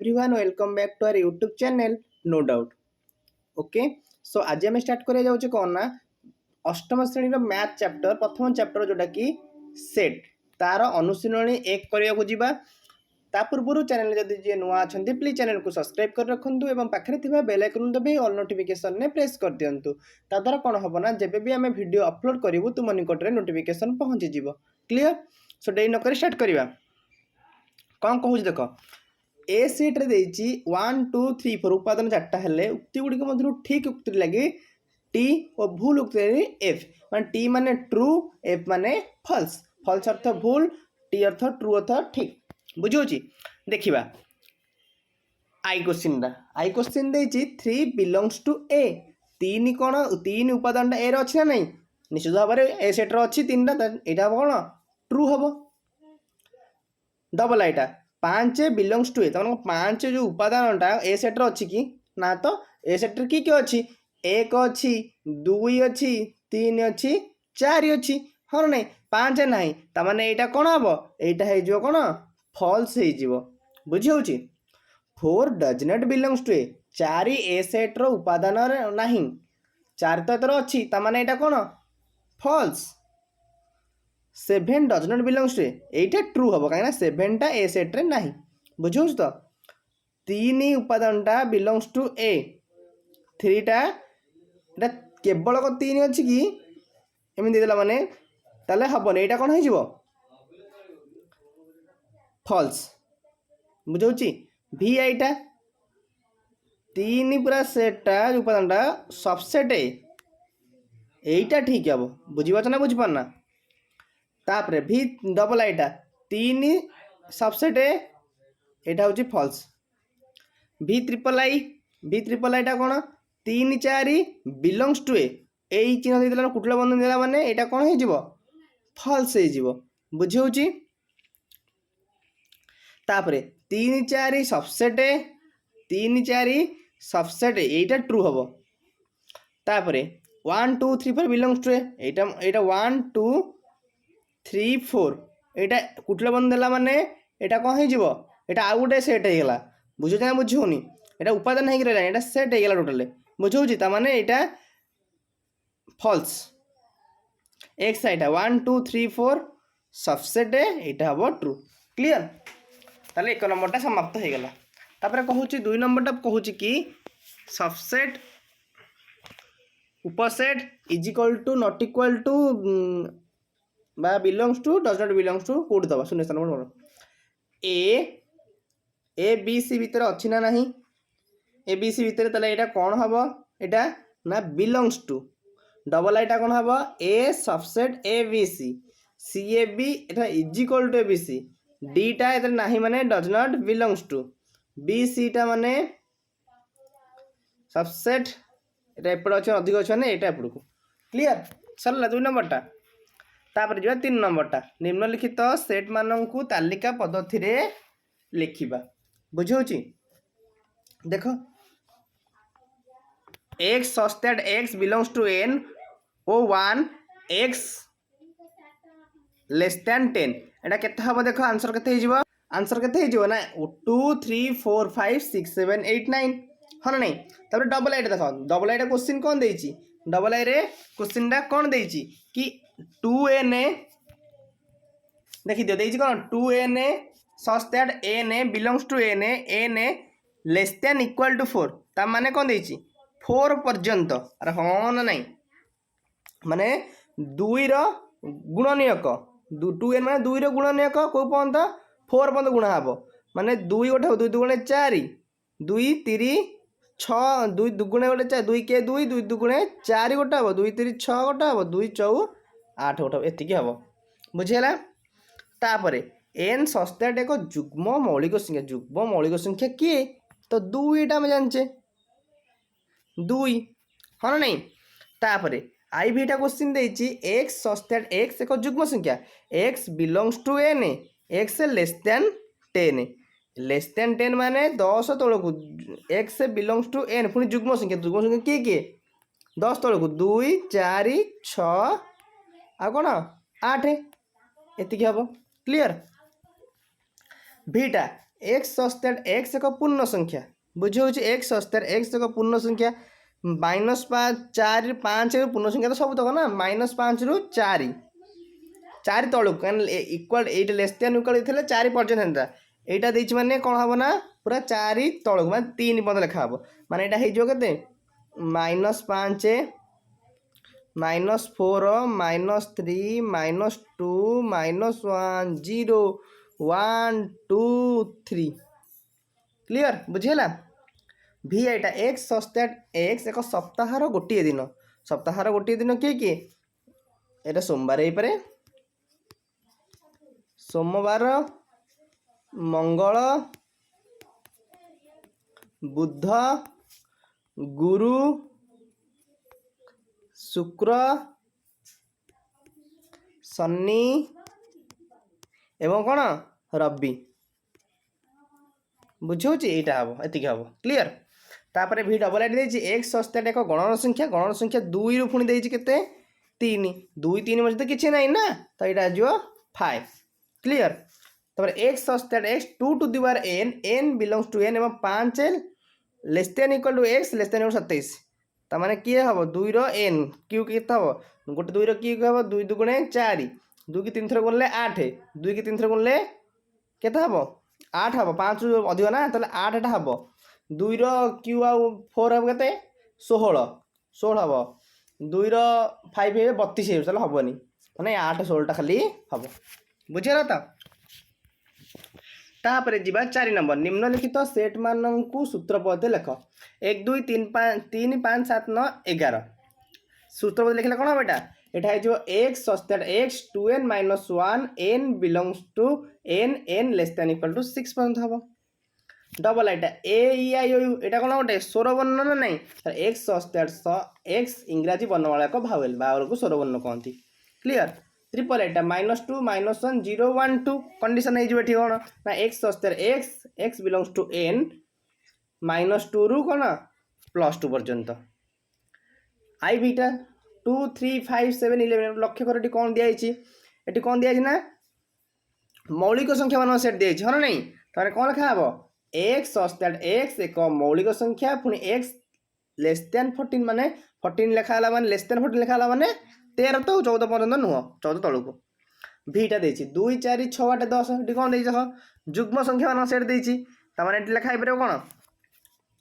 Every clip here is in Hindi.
Everyone welcome back to our YouTube channel no doubt. Okay so आज आम स्टार्ट करा जाउछे कौन ना अष्टम श्रेणी मैथ चैप्टर प्रथम चैप्टर जोटा कि सेट तार अनुशीलनी एक करने को जीवा ता पूर्व चैनल जदि जी नुआ अच्छा प्लीज चैनल को सब्सक्राइब कर रखुद और पाखे बेल आइकन दबे ऑल नोटिफिकेशन ने प्रेस कर दिंतु ताद्वारा कौन हम ना जब भी आम वीडियो अपलोड करूँ तुम निकट में नोटिफिकेशन पहुँची जीव। क्लीयर सो डेरी नक स्टार्ट करवा कौन कहूँ देख ए सीट रे देइछि 1 2 3 4 उपादान चार्टा हेले उक्ति गुडी के मध्य ठीक उक्ति लगे टी और भूल उक्ति एफ मान टी माने ट्रू एफ माने फॉल्स फॉल्स अर्थ भूल टी अर्थ ट्रू अर्थ ठीक बुझौछि। देखिबा आई क्वेश्चन देइछि 3 बिलोंग्स टू ए तीन कोन तीन उपादान ए रे अछि ना नहीं निश्चित भाव में ए सेट रे अछि तीनटा एटा कोन ट्रू हबो। डबल आईटा 5 बिलोंग्स टू ए तमन 5 जो उपादानटा ए सेट रे अछि कि ना तो ए सेट रे की अछि एक अछि दुई अछि तीन अछि चार अछि हर नहीं 5 नहीं त माने एटा कोन हबो एटा हे जो कोन फॉल्स हे जीवो बुझी होछि। 4 does not belongs to A 4 A set रो उपादान नहीं 4 तो एतर अछि त माने एटा कोन false. 7 does not belongs to एटा ट्रू हम कहीं 7 टा ए सेट रे नहीं बुझौ तो 3 उपादानटा बिलोंग्स टू ए 3 टा एटा केवल को 3 अछि कि एमि देला माने ताले हबने एटा कोन हो जिवो फॉल्स बुझौछि। भी आईटा 3 पूरा सेटटा उपादानटा सबसेट ए एटा ठीक हबो बुझिबाच ना बुझि पाना तापरे भी डबल आईटा 3 सबसेट ए एटा होची फॉल्स। भी ट्रिपल आईटा कोन 3 4 बिलोंग्स टू ए एई चिन्ह देला कुटला बंधन देला माने एटा कोन हे जिवो फॉल्स हे जिवो बुझी होची। तापरे 3 4 subset A 3 4 subset Etah true हबो। तापरे 1 2 3 4 बिलोंग्स टू ए एटा 1 2 3 4 एटा कुटला बंद देला माने एटा कौन हो जिवो एटा आउ गोटे सेट हे गेला बुझो ना बुझोनी एटा उपादान हे गेला एटा सेट हे गेला टोटल बुझौछि ता माने एटा फॉल्स। एक्स आइटा 1 2 3 4 सबसेट एटा हबो ट्रू। क्लियर ताले एक नंबरटा समाप्त हे गेला। तापरे कहूछि दुई नंबरटा कहूछि कि सबसेट उपसेट is equal to not equal to बा belongs to does not belongs to कोड दबा शून्य स्थान पर ए बी सी भीतर अछि ना नहीं ए बी सी भीतर तले एटा कोन हबो एटा ना बिलोंग्स टू डबल आईटा कोन हबो ए subset A B C C A B एटा is equal to A B C D टा एतर नाही माने does not belongs to B C टा माने सबसेट एटा एपड़ अछि अधिक अछि ने एटा एपड़ को। क्लियर सरला दुई नंबरटा। तापर जो 3 नंबरटा निम्नलिखित सेट माननकु तालिका पद्धति रे लिखिबा बुझौछि। देखो x such that x belongs to n o 1 x less than 10 एटा केते हबो देखो आंसर केते हे जिवो ना 2 3 4 5 6 7 8 9 हन नहीं। तापर डबल आईटा देखो डबल आईटा क्वेश्चन कोन देइछि डबल आई रे क्वेश्चन टा कोन देइछि कि 2n देखि दियो देइछि कोन 2n such that n belongs to n less than equal to 4 ता माने कोन देइछि 4 पर्यंत अरे हां ना नहीं माने 2 रो गुणनीयक 2n माने 2 रो गुणनीयक को पर्यंत 4 पर्यंत गुणा हबो माने 2 गोटे 2 दुगुणे 4 2 3 6 2 दुगुणे गोटे 4 2 के 2 2 दुगुणे 4 गोटे हबो 2 3 6 गोटे हबो 2 4 8 गोटे एतिकी हबो बुझिला। तापरे n सस्तेट एक जुग्म मौलिक संख्या किए तो 2टा में जानचे 2 हाँ नहीं। तापरे आई भीटा क्वेश्चन देइछि x सस्तेट x एक जुग्म संख्या x belongs to n x less than 10 माने 10 तळकु x बिलोंग्स टू n पुनी जुग्म संख्या किए 10 तळकु 2 4 6 आ कोन 8 एतिकी हबो। Clear Bhita x such that x एक पूर्ण संख्या बुझे एक्स सस्तेड एक्स एक पूर्ण संख्या -4 पूर्ण संख्या तो सब तक ना -5 रु 4 4 तलू इक्वाल ये लेस देन इक्वाल थे 4 पर्यटन था यहाँ देती मैंने कौन हम ना पूरा 4 तलू मैं 3 पद लिखा हम माने यहाँ होते -5 -4 -3 -2 -1 0 1 2 3 क्लियर बुझीगला भी एटा एक्स सस्तेड एक्स एक सप्ताहर गोटे दिन सप्ताहर गोटे दिन किए किए एटा सोमवार हो पारे सोमवार मंगल बुध गुरु शुक्र शनि एवं कौन रवि बुझे यहाँ हम एतिक हम क्लीयर तापर भी डबल एड देती एक्स सस्तेड एक गणन संख्या 2 रु पुणी देती केते 3 2 3 मध्य तो किसी ना ना तो यहाँ जो 5 क्लीयर तापर x such that x 2 to the power n n belongs to n एवं 5 less than equal to x less than 27 तार किए हम 2 रो n क्यू के हम गोटे 2 रो क्यू हम 2 दुगुणे 4 2 की 3 थर गुणले 8 2 की 3 थर गुणले केते हम 8 हम 5 अधिक ना तो 8 टा हम 2 रो क्यू आउ 4 हम केते 16 16 हम 2 रो 5 32 चलो हेनी मैंने 8 16 टा खाली हम बुझेगा तो तापर जी 4 नंबर निम्नलिखित सेट मानक सूत्र पद लेख 1 2 3 5 7 9 11 सूत्र पद लिखले कौन हम यहाँ जो x such that x 2n - 1 n belongs to n less than equal to 6 पर्यंत हम डबल एटा ए इ आई ओ यू यहाँ कौन गोटे स्वर वर्ण ना नहीं एक्स सस्तेड एक्स इंग्राजी वर्णमाला एक भावेल भावेल को स्वर वर्ण कहती क्लीयर ट्रिपल एटा -2 -1 0 1 2 कंडीशन है कौन ना x such that x x belongs to n -2 रु कौन +2 पर्यंत आई बीटा 2 3 5 7 11 लक्ष्य कर कौन दिखाई ये कौन दिखाई ना मौलिक संख्या मान सेट दिखाई हाँ नहीं तार कौन लिखा हे एक्स सस्तेड एक्स एक मौलिक संख्या पुणी एक्स लेस देन 14 माने 14 लिखा माने लेस देन 14 लिखा माने 13 तो 14 पर्यंत नुह 14 तलू भीटा देती 2 4 6 8 10 ये कौन देख जुग्म संख्या मान सेट देती ये लिखा हो पार कौन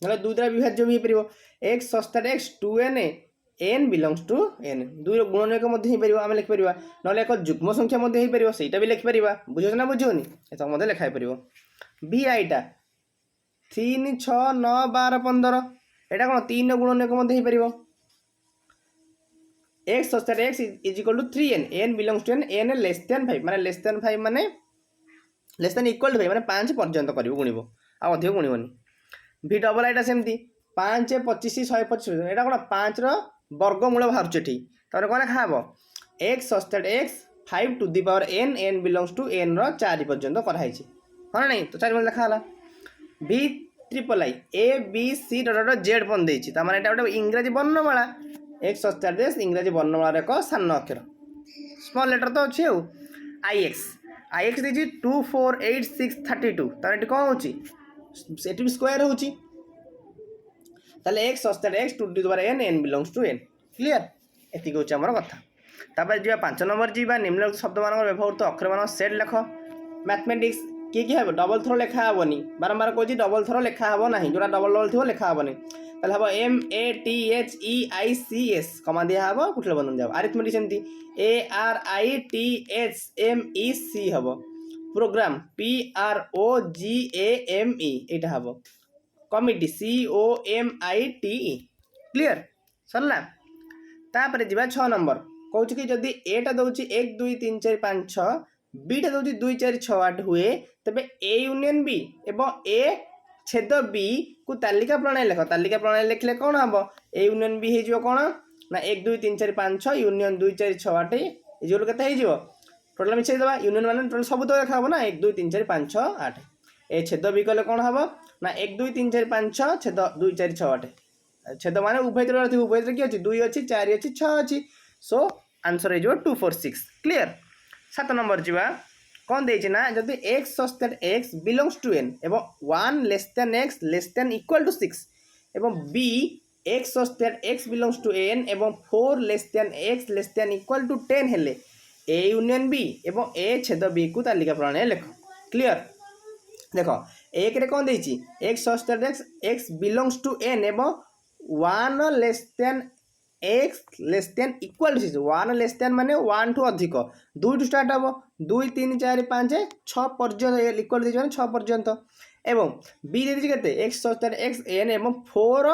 ना 2 द्वारा विभाज्य भी हो पार x such that x 2n n belongs to n 2 गुणनक आम लिखिपर ना एक जुग्म संख्या हो पार से भी लिखिपर बुझे ना बुझुनि ये लिखा हो पार भी आईटा 3 6 9 12 15 यहाँ कौन 3 गुणनक हो पार x such that x is equal to 3n n belongs to n less than 5 माने लेस देन 5 माने लेस देन इक्वल टू 5 माने 5 पर्यंत कर गुणव आ अधिक गुणवनी भी डबल आईटा सेमती 5 25 125 यहाँ कौन 5 वर्गमूल बाहर तार कौन लिखा हे x such that x 5 to the power n n belongs to n 4 पर्यंत कराई हाँ नहीं तो 4 लिखा भी triple I A B C dot Z पन देती गोटे इंग्राजी वर्णमाला एक्स सस्तेड एक्स इंग्राजी वर्णमाला एक सान अक्षर स्मॉल लेटर तो अच्छे आई एक्स देती 2 4 8 6 32 तार ये कौन हो स्क्वायर हो x such that x 2 to the power n n belongs to n clear एतिक हूँ आम कथा तापर जी 5 नंबर जी निम्नलिखित शब्द मान व्यवहृत अक्षर मान सेट लेख मैथमेटिक्स किए किए डबल थर लिखा हेनी बारंबार कहूँ डबल थर लिखा हे ना जो डबल डबल थो लिखा हेनी ताल हम MATHEICS कमा दिया हे कुठले बंधन जाओ आरिथमेटिक सेमती ARITHMEC हम प्रोग्राम PROGAME यहाँ हम कमिटी COMITE क्लीयर सरला तापर जी 6 नंबर कौच कि जदि एटा दौर 1 2 3 4 5 6 बीटा दौर 2 4 6 8 हुए तेरे ए यूनियन बी एवं ए छेद बी को तालिका प्रणाली लेख तालिका प्रणाली लिखले कौन हम ए यूनियन बी हो कौन ना 1 2 3 4 5 6 यूनियन 2 4 6 8 ये के टोटाल मिसेई देवा यूनियन मान टोटाल सब तो देखा ना 1 2 3 4 5 6 8 ए छेद बी कले कौन हम ना 1 2 3 4 5 6 छेद 2 4 6 8 छेद मान उभय उभय किए अच्छी 2 अच्छी 4 अच्छी 6 अच्छी सो आंसर हो 2 4 6 क्लीयर 7 नंबर जी कौन देछि ना जदि x such that x belongs to n एवं 1 less than x less than equal to 6 एवं b x such that x belongs to n एवं 4 less than x less than equal to 10 हेले a यूनियन b एवं a छेद b को तालिका प्रणाली लिख। क्लियर देखो एक रे कौन देछि x such that x belongs to n एवं 1 less than x less than equal to 1 less than माने 1 टू अधिक 2 टू स्टार्ट हम 2 3 4 5 6 पर्यंत इक्वल दे 6 पर्यंत एवं b दे केते x such that x n एवं 4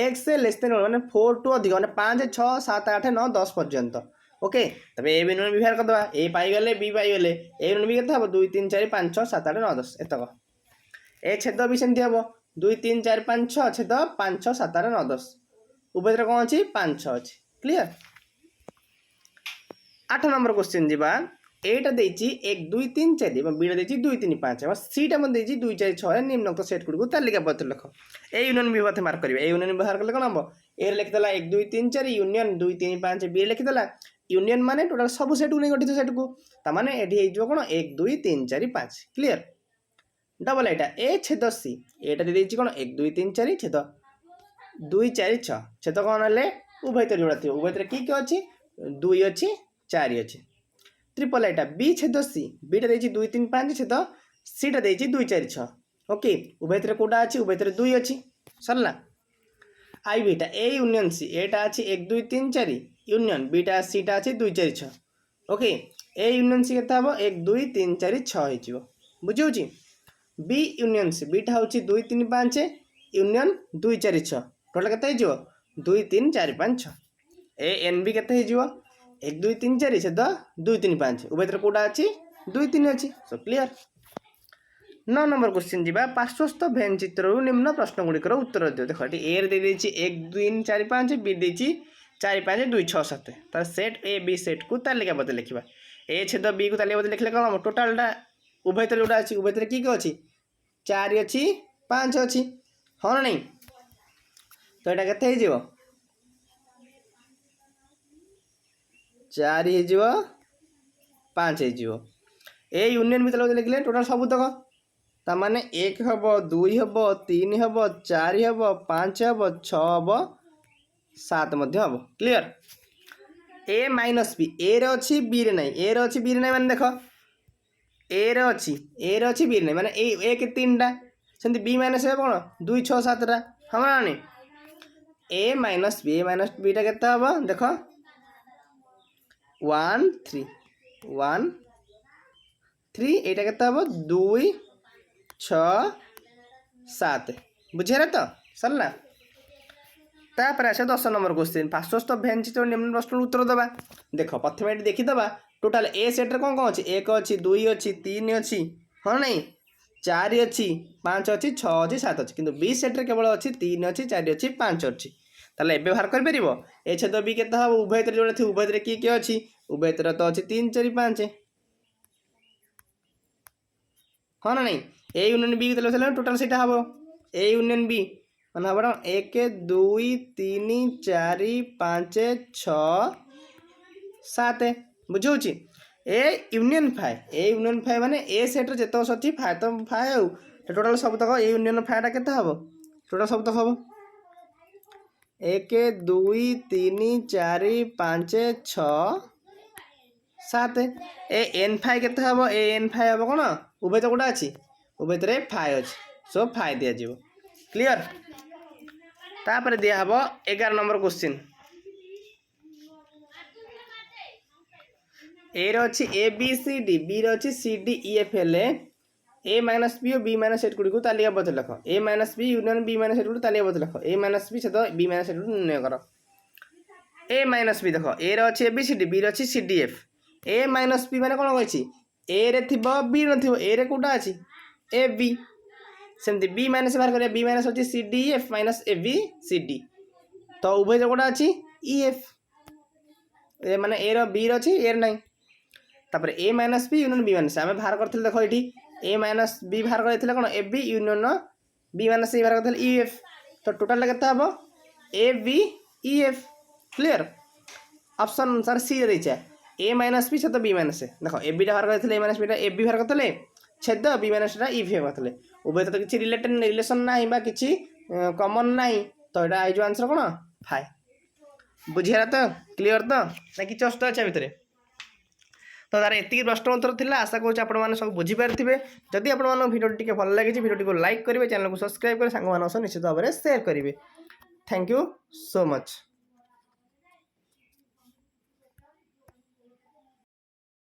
x लेस देन माने 4 टू अधिक माने 5 6 7 8 9 10 पर्यंत ओके तबे ए बिन विभाग कर दबा ए पाई गले b पाई गले ए बिन भी केते हबो 2 3 4 5 6 7 8 9 10 एतक ए छेद भी सेमति हबो 2 3 4 5 6 छेद 5 6 7 8 9 10 उभय कौन अच्छी 5 6 अच्छी। क्लियर 8 नंबर क्वेश्चन जीवा एटा देछि 1 2 3 4 एवं बीटा देछि 2 3 5 एवं सीटा मन देछि 2 4 6 निम्नलिखित सेट गुडी को तालिका पत्र लिख ए यूनियन भी बात मार्क करिवे ए यूनियन व्यवहार करले कोन हमबो ए लिख देला 1 2 3 4 यूनियन 2 3 5 बी लिख देला यूनियन माने टोटल सब सेट को नै गठित सेट को त माने एठी हे जो कोन 1 2 3 4 5 क्लियर डबल एटा ए छेद सी एटा दे देछि कोन 1 2 3 4 छेद 2 4 6 छेद कौन हेले उभय जोड़ा थी उभय कि अच्छी 2 अच्छी 4 अच्छी ट्रिपल एटा बी छेद सी बीटा देछि 2 3 5 छेद सीटा देछि 2 4 6 ओके उभय कोटा अच्छी उभय 2 अच्छी सरला आई बीटा ए यूनियन सी एटा अच्छी 1 2 3 4 यूनियन बीटा सीटा अच्छी 2 4 6 ओके ए यूनियन सी केता हबो 1 2 3 4 6 हे जिवो बुझियोछि बी यूनियन सी बीटा होछि 2 3 5 यूनियन 2 4 6 टोटल केते हिजो 2 3 4 5 6 ए एन बी केते हिजो 1 2 3 4 छेद 2 3 5 उभय कोटा अछि 2 3 अछि सो क्लियर 9 नंबर क्वेश्चन जीवा पार्श्वस्थ भेन चित्र निम्न प्रश्न गुड़िकर उत्तर दियो देखो एटी ए रे दे देछि 1 2 4 5 बी देछि 4 5 2 6 7 तार सेट ए बी सेट को तालिका बदले लिखिबा ए छेद बी को तालिका बदले लिखले कोन टोटलटा उभय जोड़ा अछि उभय की अछि 4 अछि 5 अछि हां ना नहीं तो एटा केते हिजिवो 4 हिजिवो 5 हिजिवो ए यूनियन भी तले लिखले टोटल सब तक ता माने 1 हबो 2 हबो 3 हबो 4 हबो 5 हबो 6 हबो 7 मध्ये हबो क्लियर ए माइनस बी ए रे अछि बी रे नहीं ए रे अछि बी रे नहीं माने देखो ए रे अछि बी रे नहीं माने ए 1 3 टा सेंति बी माइनस हे कोन 2 6 7 टा हमरा नहीं ए माइनस बी टा केता हबो देखो 1 3 एटा केता हबो 2 6 7 बुझे रे तो सरला तापर आसे 10 नंबर क्वेश्चन पार्श्वस्थ भेन चित्र निम्न प्रश्न उत्तर दबा देखो प्रथम एटी देखि दबा टोटल ए सेट रे कोन अछि 1 अछि 2 अछि 3 अछि हां नहीं 4 अछि 5 अछि 6 अछि 7 अछि किंतु बी सेट रे केवल अछि 3 अछि 4 अछि 5 अछि ताले ए व्यवहार कर परिबो ए छेद बी केता हो उभय तर जोड़ा थी उभय तर की अछि उभय तर तो अछि 3 4 5 हां ना नहीं ए यूनियन बी तले चले टोटल सेटा हबो ए यूनियन बी माने हबो 1 2 3 4 5 6 7 बुझौछि ए यूनियन 5 माने ए सेट रे जेतो सची 5 तो 5 हो टोटल सब तक ए यूनियन 5 टा केता हबो टोटल सब तक हबो 1 2 3 4 5 6 7 ए एन 5 केते हबो ए एन 5 हबो कोन उभय तो कोटा अछि उभय तरे 5 अछि सो 5 दिया जिवो क्लियर तापर दिया हबो 11 नंबर क्वेश्चन ए रो अछि A B C D B रो अछि सी डी ई एफ एल ए माइनस बी और बी माइनस सेट गुडी को तालिका बदल लिख A minus B union B minus set गुडी तालिका बदल लिख ए माइनस बी छेद बी माइनस सेट गुडी निर्णय करो ए माइनस बी देखो ए रो अछि A B C D B रो अछि C D F A minus B माने कोन कहछि ए रे थिबो बी न थिबो ए रे कोटा अछि ए बी सेमति बी माइनस बाहर करे बी माइनस अछि C D F minus A B C D तो उभय कोटा अछि ई एफ ए माने ए रो बी रो अछि ए रे नाही तापर A minus B union B minus आमे बाहर करथिल देखो एठी ए माइनस बी बाहर करथिले कोन A B union B minus A बाहर करथिले ई एफ तो टोटल केता हबो A B E F clear option sir C रे छै ए माइनस बी छेद बी माइनस ए देख ए बीटा बाहर करते ए माइनस बीटा ए बी बाहर करते छेद बी माइनस इ भी करते उभय तो किसी रिलेशन ना कि कमन ना तो यहाँ आई आंसर कौन फाइव बुझीगला तो क्लीयर तो ना कि कष्ट अच्छे भितर तो तार एति प्रश्न उत्तर था आशा करूँ आप सब बुझीपारे जदि आप भिडियो भल लगी भिडियो को लाइक करेंगे चैनल को सब्सक्राइब कर सांग निश्चित भाव में सेयार करेंगे थैंक यू सो मच।